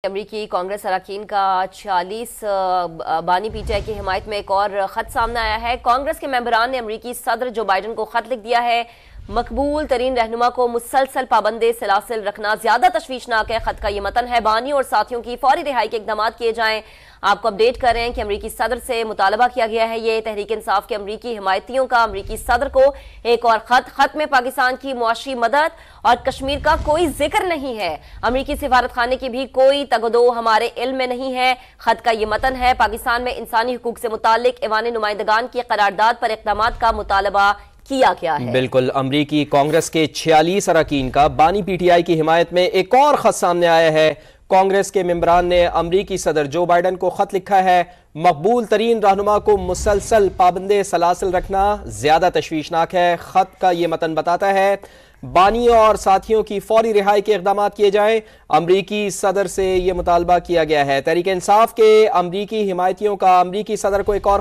अमरीकी कांग्रेस अरकान का 40 बानी पीटीआई की हिमायत में एक और खत सामने आया है। कांग्रेस के मेंबरान ने अमरीकी सदर जो बाइडन को खत लिख दिया है। मकबूल तरीन रहनुमा को मुसलसल पाबंदे सलासिल रखना ज्यादा तशवीशनाक है। खत का ये मतन है, बानी और साथियों की फौरी रिहाई के इकदाम किए जाएं। आपको अपडेट कर रहे हैं कि अमरीकी सदर से मुतालबा किया गया है। ये तहरीक इंसाफ के अमरीकी हिमायतियों का अमरीकी सदर को एक और खत में पाकिस्तान की मुआशी मदद और कश्मीर का कोई जिक्र नहीं है। अमरीकी सिफारत खाने की भी कोई तगदो हमारे इल्म में नहीं है। खत का ये मतन है, पाकिस्तान में इंसानी हुकूक से मुतालिक ऐवान नुमाइंदगान की करारदाद पर इक़दाम का मुतालबा किया गया है। बिल्कुल, अमरीकी कांग्रेस के 46 अरकान का बानी पीटीआई की हिमायत में एक और खत सामने आया है। कांग्रेस के मेंबरान ने अमरीकी सदर जो बाइडन को खत लिखा है। मकबूल तरीन रहनुमा को मुसलसल पाबंदे सलासिल रखना ज्यादा तशवीशनाक है। खत का ये मतन बताता है, बानी और साथियों की फौरी रिहाई के इकदाम किए जाएं। अमरीकी सदर से यह मुतालबा किया गया है। तहरीक इंसाफ के अमरीकी हिमायतियों का अमरीकी सदर को एक और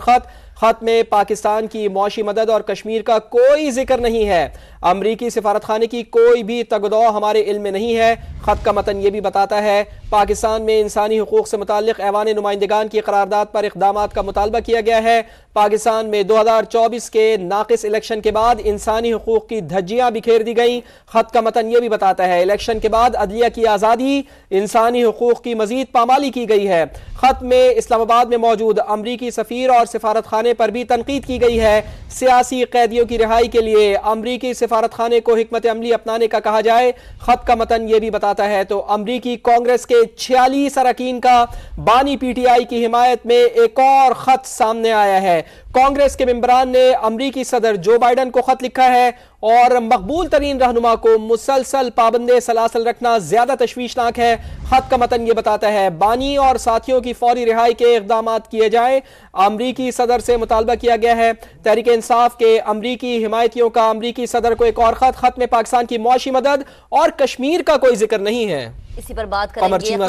खत में पाकिस्तान की मुआशी मदद और कश्मीर का कोई जिक्र नहीं है। अमरीकी सिफारत खाने की कोई भी तगदो हमारे इल्म में नहीं है। खत का मतन यह भी बताता है, पाकिस्तान में इंसानी हुकूक से मुताल्लिक ऐवान नुमाइंदगान की करारदाद पर इक़दाम का मुतालबा किया गया है। पाकिस्तान में 2024 के नाकिस इलेक्शन के बाद इंसानी हुकूक की धज्जियां बिखेर दी गई। खत का मतन यह भी बताता है, इलेक्शन के बाद अदलिया की आज़ादी, इंसानी हुकूक की मजीद पामाली की गई है। खत में इस्लामाबाद में मौजूद अमरीकी सफीर और सिफारत खाने पर भी तनकीद की गई है। सियासी कैदियों की रिहाई के लिए अमरीकी सिफारत खाने को हिकमत अमली अपनाने का कहा जाए। खत का मतन यह भी बताता है, तो अमरीकी कांग्रेस के 46 अरकान का बानी पीटीआई की हिमायत में एक और खत सामने आया है। कांग्रेस के मेंबरान ने अमरीकी सदर जो बाइडन को खत लिखा है और मकबूल तरीन रहनुमा को मुसलसल पाबंदे सलासल रखना ज्यादा तशवीशनाक है। खत का मतन यह बताता है, बानी और साथियों की फौरी रिहाई के इक़दाम किए जाएं। अमरीकी सदर से मुतालबा किया गया है। तहरीक इंसाफ के अमरीकी हिमायतियों का अमरीकी सदर को एक और खत में पाकिस्तान की मुआशी मदद और कश्मीर का कोई जिक्र नहीं है। इसी पर बात करेंगे। कमर चीमा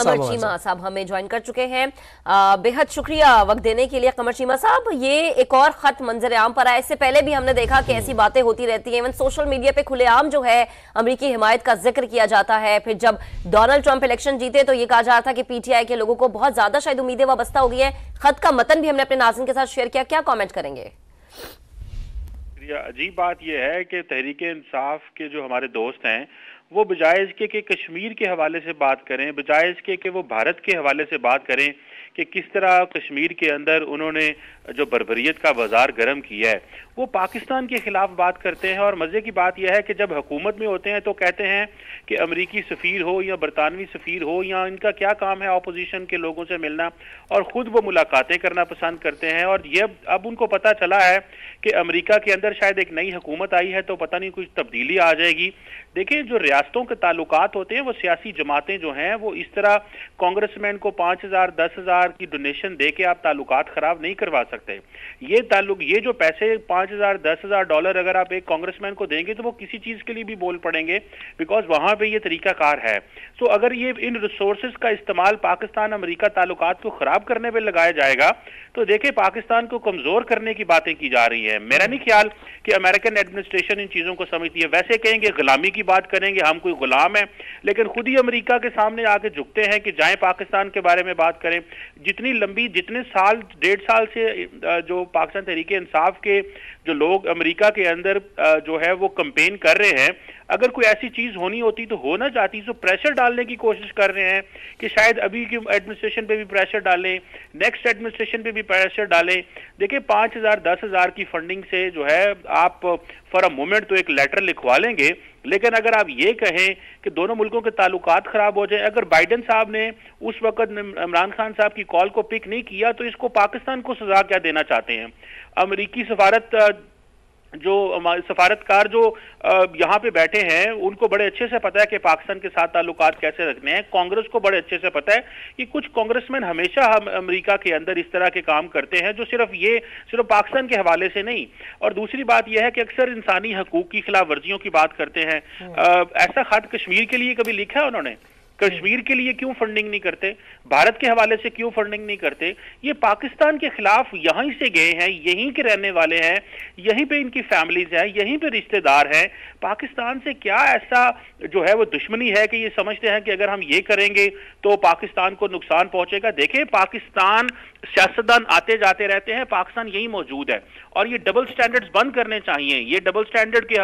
साहब हमें ज्वाइन कर चुके हैं। बेहद शुक्रिया वक्त देने के लिए कमर चीमा साहब। ये एक और खत मंजर आम पर आया। इससे पहले भी हमने देखा कि ऐसी बातें होती रहती हैं। इवन सोशल मीडिया पे खुलेआम जो है अमरीकी हिमायत का जिक्र किया जाता है। फिर जब डोनाल्ड ट्रंप इलेक्शन जीते तो ये कहा जा रहा था कि पीटीआई के लोगों को बहुत ज्यादा शायद उम्मीदें वाबस्ता हो गई है। खत का मतन भी हमने अपने नाज़रीन के साथ शेयर किया, क्या कॉमेंट करेंगे? अजीब बात यह है कि तहरीक इंसाफ के जो हमारे दोस्त हैं वो बजाय इसके कि कश्मीर के हवाले से बात करें, बजाय इसके कि वो भारत के हवाले से बात करें कि किस तरह कश्मीर के अंदर उन्होंने जो बर्बरियत का बाजार गर्म किया है, वो पाकिस्तान के खिलाफ बात करते हैं। और मजे की बात यह है कि जब हुकूमत में होते हैं तो कहते हैं कि अमरीकी सफीर हो या बरतानवी सफीर हो, या इनका क्या काम है अपोजिशन के लोगों से मिलना, और खुद वो मुलाकातें करना पसंद करते हैं। और ये अब उनको पता चला है कि अमेरिका के अंदर शायद एक नई हुकूमत आई है तो पता नहीं कुछ तब्दीली आ जाएगी। देखिए, जो रियासतों के ताल्लुकात होते हैं वो सियासी जमातें जो हैं वो इस तरह कांग्रेसमैन को 5,000 10,000 की डोनेशन दे के आप ताल्लुकात खराब नहीं करवा सकते। ये जो पैसे 5,000 10,000 डॉलर अगर आप एक कांग्रेसमैन को देंगे तो वो किसी चीज के लिए भी बोल पड़ेंगे, बिकॉज वहां पे ये तरीकाकार है। सो अगर ये इन रिसोर्सेज का इस्तेमाल पाकिस्तान अमेरिका ताल्लुकात को खराब करने पे लगाया जाएगा तो देखिए पाकिस्तान को कमजोर करने की बातें की जा रही है। मेरा नहीं ख्याल कि अमेरिकन एडमिनिस्ट्रेशन इन चीजों को समझती है। वैसे कहेंगे गुलामी की बात करेंगे, हम कोई गुलाम है, लेकिन खुद ही अमेरिका के सामने आके झुकते हैं कि जाएं पाकिस्तान के बारे में बात करें। जितने साल 1.5 साल से जो पाकिस्तान तहरीक इंसाफ के जो लोग अमेरिका के अंदर जो है वो कैंपेन कर रहे हैं, अगर कोई ऐसी चीज होनी होती तो होना चाहती, तो प्रेशर डालने की कोशिश कर रहे हैं कि शायद अभी की एडमिनिस्ट्रेशन पे भी प्रेशर डालें, नेक्स्ट एडमिनिस्ट्रेशन पे भी प्रेशर डालें। देखिए 5,000 10,000 की फंडिंग से जो है आप फॉर अ मोमेंट तो एक लेटर लिखवा लेंगे, लेकिन अगर आप ये कहें कि दोनों मुल्कों के ताल्लुकात खराब हो जाए, अगर बाइडन साहब ने उस वक्त इमरान खान साहब की कॉल को पिक नहीं किया तो इसको पाकिस्तान को सजा क्या देना चाहते हैं? अमेरिकी सफारतकार जो यहाँ पे बैठे हैं उनको बड़े अच्छे से पता है कि पाकिस्तान के साथ ताल्लुकात कैसे रखने हैं। कांग्रेस को बड़े अच्छे से पता है कि कुछ कांग्रेसमैन हमेशा अमेरिका के अंदर इस तरह के काम करते हैं जो सिर्फ पाकिस्तान के हवाले से नहीं। और दूसरी बात यह है कि अक्सर इंसानी हकूक की खिलाफ वर्जियों की बात करते हैं। ऐसा खत कश्मीर के लिए कभी लिखा है उन्होंने? कश्मीर के लिए क्यों फंडिंग नहीं करते, भारत के हवाले से क्यों फंडिंग नहीं करते? ये पाकिस्तान के खिलाफ यहीं से गए हैं, यहीं के रहने वाले हैं, यहीं पे इनकी फैमिलीज है, यहीं पे रिश्तेदार हैं। पाकिस्तान से क्या ऐसा जो है वो दुश्मनी है कि ये समझते हैं कि अगर हम ये करेंगे तो पाकिस्तान को नुकसान पहुंचेगा? देखिए, पाकिस्तान सियासतदान आते जाते रहते हैं, पाकिस्तान यही मौजूद है और ये डबल स्टैंडर्ड्स बंद करने चाहिए। ये डबल स्टैंडर्ड के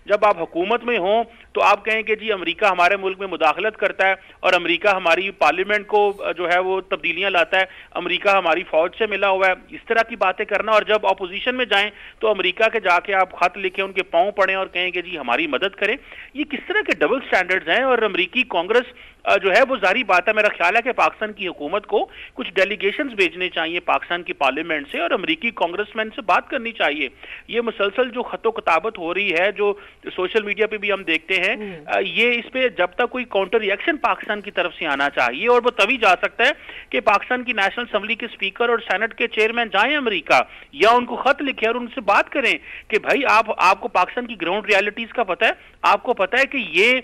जब आप हुकूमत में हो तो आप कहें कि जी अमेरिका हमारे मुल्क में मुदाखलत करता है और अमेरिका हमारी पार्लियामेंट को जो है वो तब्दीलियां लाता है, अमेरिका हमारी फौज से मिला हुआ है, इस तरह की बातें करना। और जब अपोजिशन में जाएं तो अमेरिका के जाके आप खत लिखें, उनके पांव पड़ें और कहें कि जी हमारी मदद करें। ये किस तरह के डबल स्टैंडर्ड्स हैं? और अमेरिकी कांग्रेस जो है वो जारी बात है, मेरा ख्याल है कि पाकिस्तान की हुकूमत को कुछ डेलीगेशंस भेजने चाहिए पाकिस्तान की पार्लियामेंट से और अमेरिकी कांग्रेसमैन से बात करनी चाहिए। ये मुसलसल जो खतो किताबत हो रही है, जो सोशल मीडिया पे भी हम देखते हैं, ये इस पे जब तक कोई काउंटर रिएक्शन पाकिस्तान की तरफ से आना चाहिए और वो तभी जा सकता है कि पाकिस्तान की नेशनल असेंबली के स्पीकर और सेनेट के चेयरमैन जाएं अमेरिका या उनको खत लिखें और उनसे बात करें कि भाई आपको पाकिस्तान की ग्राउंड रियलिटीज का पता है, आपको पता है कि ये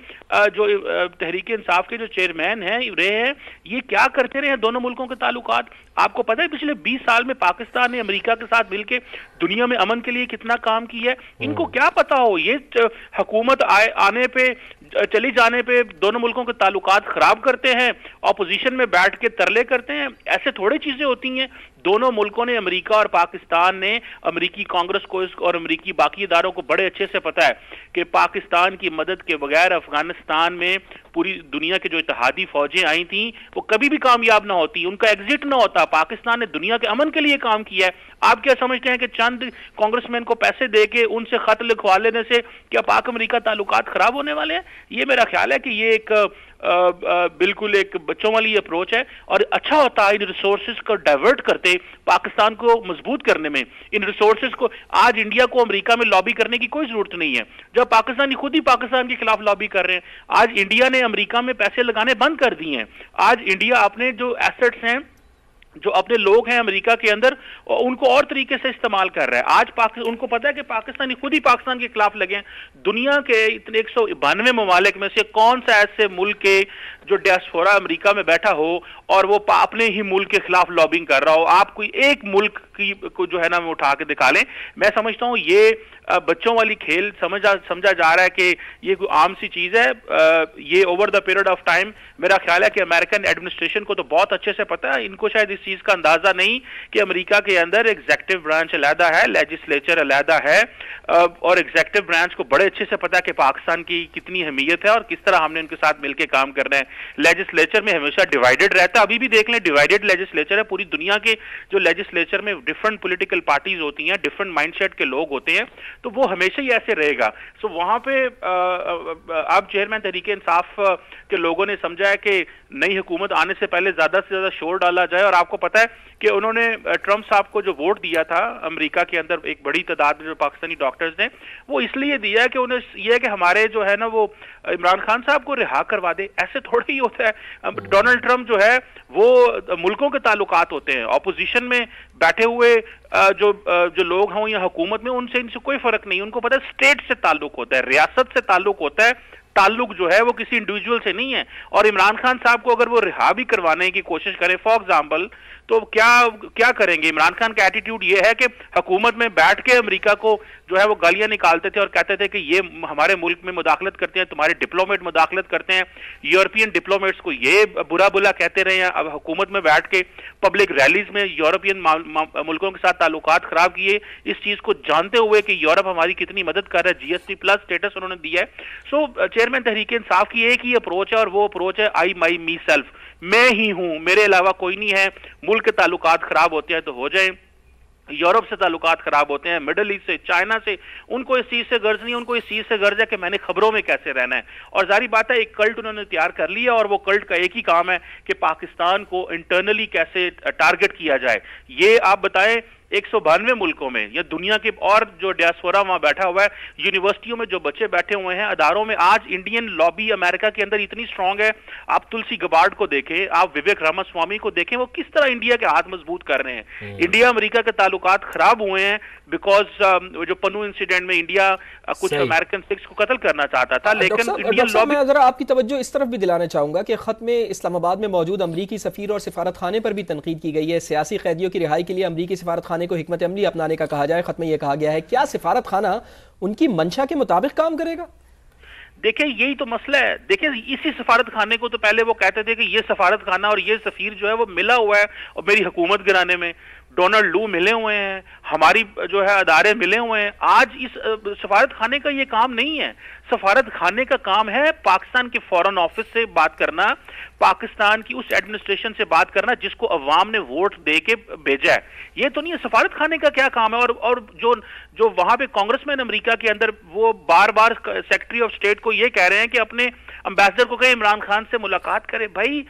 जो तहरीक इंसाफ के जो चेयरमैन हैं रहे हैं, ये क्या करते रहे हैं दोनों मुल्कों के ताल्लुकात। आपको पता है पिछले 20 साल में पाकिस्तान ने अमेरिका के साथ मिलकर दुनिया में अमन के लिए कितना काम किया है? इनको क्या पता हो? ये हुकूमत आने पे चली जाने पे दोनों मुल्कों के ताल्लुकात खराब करते हैं, ऑपोजिशन में बैठ के तरले करते हैं। ऐसे थोड़ी चीजें होती हैं। दोनों मुल्कों ने, अमेरिका और पाकिस्तान ने, अमेरिकी कांग्रेस को और अमेरिकी बाकी इदारों को बड़े अच्छे से पता है कि पाकिस्तान की मदद के बगैर अफगानिस्तान में पूरी दुनिया के जो इत्तेहादी फौजें आई थी वो कभी भी कामयाब ना होती, उनका एग्जिट ना होता। पाकिस्तान ने दुनिया के अमन के लिए काम किया है। आप क्या समझते हैं कि चंद कांग्रेसमैन को पैसे दे के उनसे खत लिखवा लेने से क्या पाक अमेरिका ताल्लुकात खराब होने वाले हैं? ये मेरा ख्याल है कि ये एक बिल्कुल एक बच्चों वाली अप्रोच है और अच्छा होता है इन रिसोर्सेज को डाइवर्ट करते पाकिस्तान को मजबूत करने में। इन रिसोर्सेज को आज इंडिया को अमेरिका में लॉबी करने की कोई जरूरत नहीं है, जब पाकिस्तानी खुद ही पाकिस्तान के खिलाफ लॉबी कर रहे हैं। आज इंडिया ने अमेरिका में पैसे लगाने बंद कर दिए हैं। आज इंडिया अपने जो एसेट्स हैं, जो अपने लोग हैं अमेरिका के अंदर, उनको और तरीके से इस्तेमाल कर रहा है। आज उनको पता है कि पाकिस्तानी खुद ही पाकिस्तान के खिलाफ लगे हैं। दुनिया के इतने 192 ममालिक में से कौन सा ऐसे मुल्क के जो डियास्पोरा अमेरिका में बैठा हो और वो अपने ही मुल्क के खिलाफ लॉबिंग कर रहा हो? आप कोई एक मुल्क की को जो है ना वो उठा के दिखा लें। मैं समझता हूँ ये बच्चों वाली खेल समझा जा रहा है कि ये कोई आम सी चीज है। ये over the period of time मेरा ख्याल है कि अमेरिकन एडमिनिस्ट्रेशन को तो बहुत अच्छे से पता है, इनको शायद इस चीज का अंदाजा नहीं कि अमेरिका के अंदर एग्जीक्यूटिव ब्रांच अलहदा है, लेजिस्लेचर अलहदा है और एग्जीक्यूटिव ब्रांच को बड़े अच्छे से पता है कि पाकिस्तान की कितनी अहमियत है और किस तरह हमने उनके साथ मिलकर काम करना है। लेजिस्लेचर में हमेशा डिवाइडेड रहता है, अभी भी देख लें डिवाइडेड लेजिस्लेचर है। पूरी दुनिया के जो लेजिस्लेचर में डिफरेंट पॉलिटिकल पार्टीज होती हैं, डिफरेंट माइंडसेट के लोग होते हैं, तो वो हमेशा ही ऐसे रहेगा। सो वहां पे अब चेयरमैन तहरीक इंसाफ के लोगों ने समझा है कि नई हुकूमत आने से पहले ज्यादा से ज्यादा शोर डाला जाए। और आपको पता है कि उन्होंने ट्रंप साहब को जो वोट दिया था अमेरिका के अंदर एक बड़ी तादाद में जो पाकिस्तानी डॉक्टर्स ने, वो इसलिए दिया कि उन्हें यह है कि हमारे जो है ना वो इमरान खान साहब को रिहा करवा दे। ऐसे थोड़ा ही होता है। डोनाल्ड ट्रंप जो है वो मुल्कों के ताल्लुकात होते हैं, ऑपोजिशन में बैठे हुए जो लोग हों या हुकूमत में, उनसे इनसे कोई फर्क नहीं। उनको पता है स्टेट से ताल्लुक होता है, रियासत से ताल्लुक होता है, ताल्लुक जो है वो किसी इंडिविजुअल से नहीं है। और इमरान खान साहब को अगर वो रिहा भी करवाने की कोशिश करें फॉर एग्जाम्पल, तो क्या करेंगे? इमरान खान का एटीट्यूड ये है कि हुकूमत में बैठ के अमेरिका को जो है वो गालियां निकालते थे और कहते थे कि ये हमारे मुल्क में मुदाखलत करते हैं, तुम्हारे डिप्लोमेट मुदाखलत करते हैं, यूरोपियन डिप्लोमेट्स को ये बुरा कहते रहे हैं। अब हुकूमत में बैठ के पब्लिक रैलीज में यूरोपियन मुल्कों के साथ ताल्लुकात खराब किए, इस चीज को जानते हुए कि यूरोप हमारी कितनी मदद कर रहा है। GST+ स्टेटस उन्होंने दिया है। सो चेयरमैन तहरीक इंसाफ की एक ही अप्रोच है और वो अप्रोच है आई माई मी सेल्फ, मैं ही हूं, मेरे अलावा कोई नहीं है। मुल्क के ताल्लुकात खराब होते हैं तो हो जाए, यूरोप से ताल्लुकात खराब होते हैं, मिडिल ईस्ट से, चाइना से, उनको इस चीज से गर्ज नहीं, उनको इस चीज से गर्ज है कि मैंने खबरों में कैसे रहना है। और जारी बात है एक कल्ट उन्होंने तैयार कर लिया और वो कल्ट का एक ही काम है कि पाकिस्तान को इंटरनली कैसे टारगेट किया जाए। ये आप बताएं 192 मुल्कों में, या दुनिया के और जो डियास्पोरा वहां बैठा हुआ है, यूनिवर्सिटियों में जो बच्चे बैठे हुए हैं, अदारों में, आज इंडियन लॉबी अमेरिका के अंदर इतनी स्ट्रांग है। आप तुलसी गबार्ड को देखें, आप विवेक रामास्वामी को देखें, वो किस तरह इंडिया के हाथ मजबूत कर रहे हैं। इंडिया अमेरिका के ताल्लुकात खराब हुए हैं बिकॉज जो पन्नू इंसिडेंट में इंडिया कुछ अमेरिकन सिक्स को कत्ल करना चाहता था, लेकिन इंडियन लॉबी। मैं जरा आपकी तवज्जो इस तरफ भी दिलाना चाहूंगा कि खत में इस्लामाबाद में मौजूद अमरीकी सफीर और सिफारत खाने पर भी तनकीद की गई है। सियासी कैदियों की रिहाई के लिए अमरीकी सिफारत खाने को हिकमत अमली अपनाने का कहा जाए। खत में यह कहा गया है, क्या सिफारत खाना उनकी मंशा के मुताबिक काम करेगा? देखिए, यही तो मसला है। देखिए, इसी सफारत खाने को तो पहले वो कहते थे कि ये सफारत खाना और ये सफीर जो है वो मिला हुआ है और मेरी हुकूमत गिराने में। डोनाल्ड लू मिले हुए हैं, हमारी जो है अदारे मिले हुए हैं। आज इस सफारत खाने का ये काम नहीं है। सफारत खाने का काम है पाकिस्तान के फॉरेन ऑफिस से बात करना, पाकिस्तान की उस एडमिनिस्ट्रेशन से बात करना जिसको अवाम ने वोट दे के भेजा है। ये तो नहीं है। सफारत खाने का क्या काम है? और जो वहां पे कांग्रेसमैन अमेरिका के अंदर वो बार बार सेक्रेटरी ऑफ स्टेट को ये कह रहे हैं कि अपने एम्बेसडर को कहे इमरान खान से मुलाकात करे। भाई,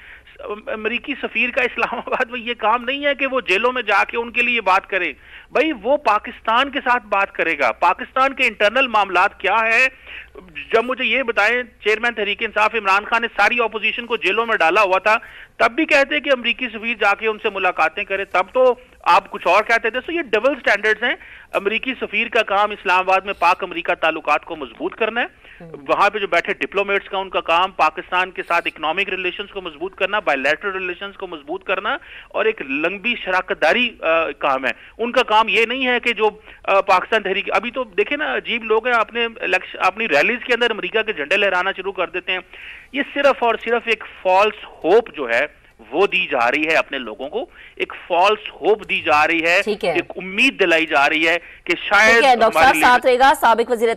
अमेरिकी सफीर का इस्लामाबाद में ये काम नहीं है कि वो जेलों में जाके उनके लिए बात करे। भाई, वो पाकिस्तान के साथ बात करेगा। पाकिस्तान के इंटरनल मामलात क्या है, जब मुझे ये बताएं, चेयरमैन तहरीक इंसाफ इमरान खान ने सारी ऑपोजिशन को जेलों में डाला हुआ था, तब भी कहते कि अमेरिकी सफीर जाके उनसे मुलाकातें करे, तब तो आप कुछ और कहते थे। तो ये डबल स्टैंडर्ड्स हैं। अमेरिकी सफीर का काम इस्लामाबाद में पाक अमेरिका ताल्लुकात को मजबूत करना है। वहां पे जो बैठे डिप्लोमेट्स का उनका काम पाकिस्तान के साथ इकोनॉमिक रिलेशंस को मजबूत करना, बायलैटरल रिलेशंस को मजबूत करना, और एक लंबी शराकतदारी काम है। उनका काम ये नहीं है कि जो पाकिस्तान तहरीक, अभी तो देखे ना, अजीब लोग हैं, अपनी रैलीज के अंदर अमेरिका के झंडे लहराना शुरू कर देते हैं। ये सिर्फ और सिर्फ एक फॉल्स होप जो है वो दी जा रही है अपने लोगों को। एक फॉल्स होप दी जा रही है, एक उम्मीद दिलाई जा रही है कि शायद डॉक्टर साहब साथ रहेगा साबिक वजीर